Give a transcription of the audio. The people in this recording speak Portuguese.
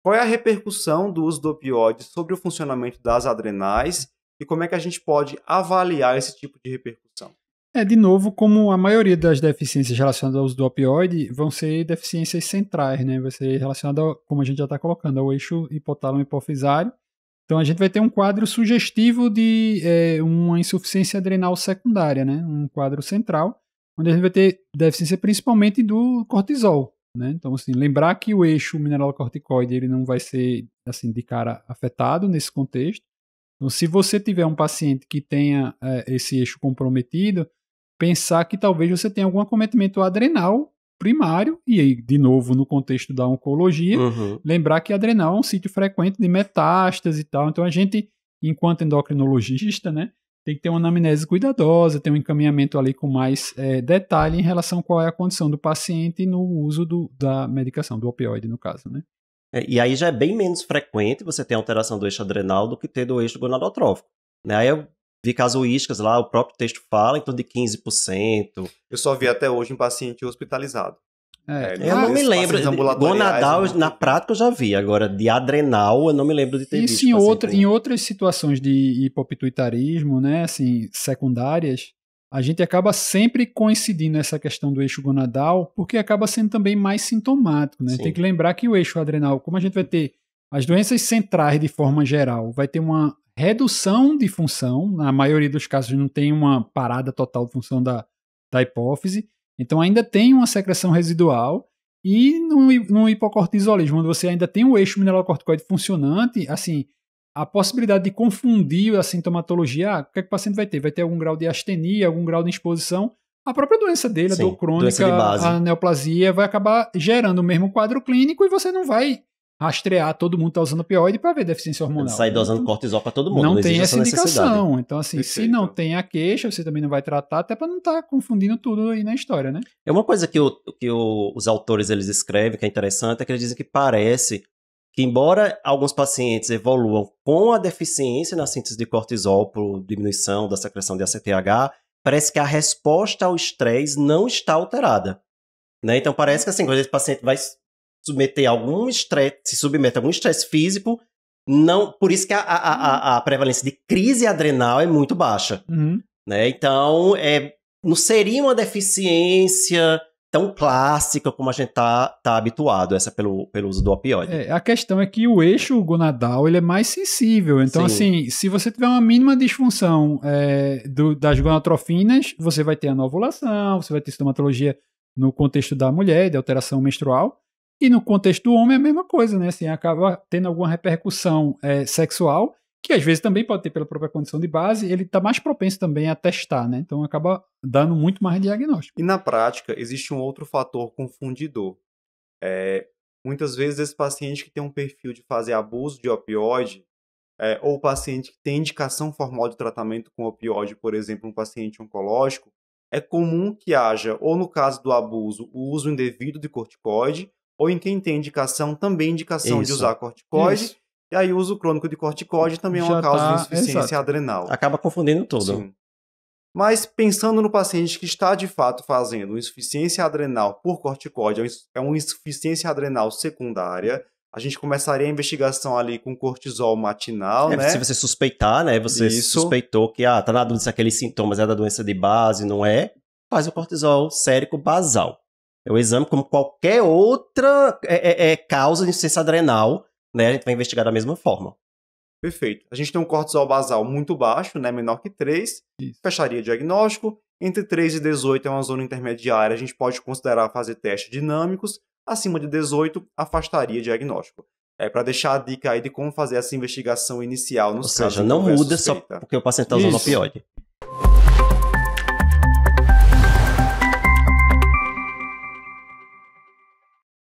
qual é a repercussão do uso do opioide sobre o funcionamento das adrenais e como é que a gente pode avaliar esse tipo de repercussão? De novo, como a maioria das deficiências relacionadas ao uso do opioide vão ser deficiências centrais, né? Vai ser relacionada, como a gente já está colocando, ao eixo hipotálamo hipofisário. Então, a gente vai ter um quadro sugestivo de uma insuficiência adrenal secundária, né? Um quadro central, onde a gente vai ter deficiência principalmente do cortisol, né? Então, assim, lembrar que o eixo mineralocorticoide ele não vai ser, assim, de cara afetado nesse contexto. Então, se você tiver um paciente que tenha esse eixo comprometido, pensar que talvez você tenha algum acometimento adrenal primário, e aí, de novo, no contexto da oncologia, lembrar que adrenal é um sítio frequente de metástase e tal, então a gente, enquanto endocrinologista, né, tem que ter uma anamnese cuidadosa, ter um encaminhamento ali com mais detalhe em relação a qual é a condição do paciente no uso da medicação, do opioide, no caso, né. E aí já é bem menos frequente você ter alteração do eixo adrenal do que ter do eixo gonadotrófico, né, aí eu vi casuísticas lá, o próprio texto fala em torno de 15%. Eu só vi até hoje em paciente hospitalizado. Eu não me lembro. Gonadal, na prática, eu já vi. Agora, de adrenal, eu não me lembro de ter visto. Isso em outras situações de hipopituitarismo, né, assim, secundárias, a gente acaba sempre coincidindo essa questão do eixo gonadal, porque acaba sendo também mais sintomático, né? Sim. Tem que lembrar que o eixo adrenal, como a gente vai ter as doenças centrais de forma geral, vai ter uma redução de função, na maioria dos casos não tem uma parada total de função da hipófise, então ainda tem uma secreção residual, e no hipocortisolismo, onde você ainda tem o eixo mineralocorticoide funcionante, assim, a possibilidade de confundir a sintomatologia, o que é que o paciente vai ter? Vai ter algum grau de astenia, algum grau de exposição, a própria doença dele, a dor crônica, a neoplasia, vai acabar gerando o mesmo quadro clínico e você não vai rastrear todo mundo está usando opioide para ver deficiência hormonal. Sai dosando cortisol para todo mundo. Não tem essa indicação. Então, assim, se não tem a queixa, você também não vai tratar, até para não estar confundindo tudo aí na história, né? É uma coisa que os autores eles escrevem, que é interessante, é que eles dizem que parece que, embora alguns pacientes evoluam com a deficiência na síntese de cortisol por diminuição da secreção de ACTH, parece que a resposta ao estresse não está alterada, né? Então, parece que, assim, quando esse paciente vai submeter algum estresse, se submete a algum estresse físico, não, por isso que a prevalência de crise adrenal é muito baixa. Né? Então, não seria uma deficiência tão clássica como a gente tá habituado, essa pelo uso do opioide. A questão é que o eixo gonadal ele é mais sensível. Então, assim, se você tiver uma mínima disfunção das gonadotrofinas, você vai ter anovulação, você vai ter sintomatologia no contexto da mulher, de alteração menstrual. E no contexto do homem é a mesma coisa, né? Assim, acaba tendo alguma repercussão sexual, que às vezes também pode ter pela própria condição de base, ele está mais propenso também a testar, né? Então acaba dando muito mais diagnóstico. E na prática, existe um outro fator confundidor. Muitas vezes esse paciente que tem um perfil de fazer abuso de opioide, ou o paciente que tem indicação formal de tratamento com opioide, por exemplo, um paciente oncológico, é comum que haja, ou no caso do abuso, o uso indevido de corticoide, ou em quem tem indicação, também indicação de usar corticoide, e aí o uso crônico de corticoide também é uma causa de insuficiência adrenal. Acaba confundindo tudo. Sim. Mas pensando no paciente que está de fato fazendo insuficiência adrenal por corticoide, é uma insuficiência adrenal secundária, a gente começaria a investigação ali com cortisol matinal, né? Se você suspeitar, né? Você suspeitou que tá na dúvida se aqueles sintomas é da doença de base, não é? Faz o cortisol sérico basal. É o exame como qualquer outra causa de insuficiência adrenal, né? A gente vai investigar da mesma forma. Perfeito. A gente tem um cortisol basal muito baixo, né? Menor que 3, fecharia diagnóstico. Entre 3 e 18 é uma zona intermediária, a gente pode considerar fazer testes dinâmicos. Acima de 18, afastaria diagnóstico. Para deixar a dica aí de como fazer essa investigação inicial nos casos. Ou seja, não muda só porque o paciente está usando opioide.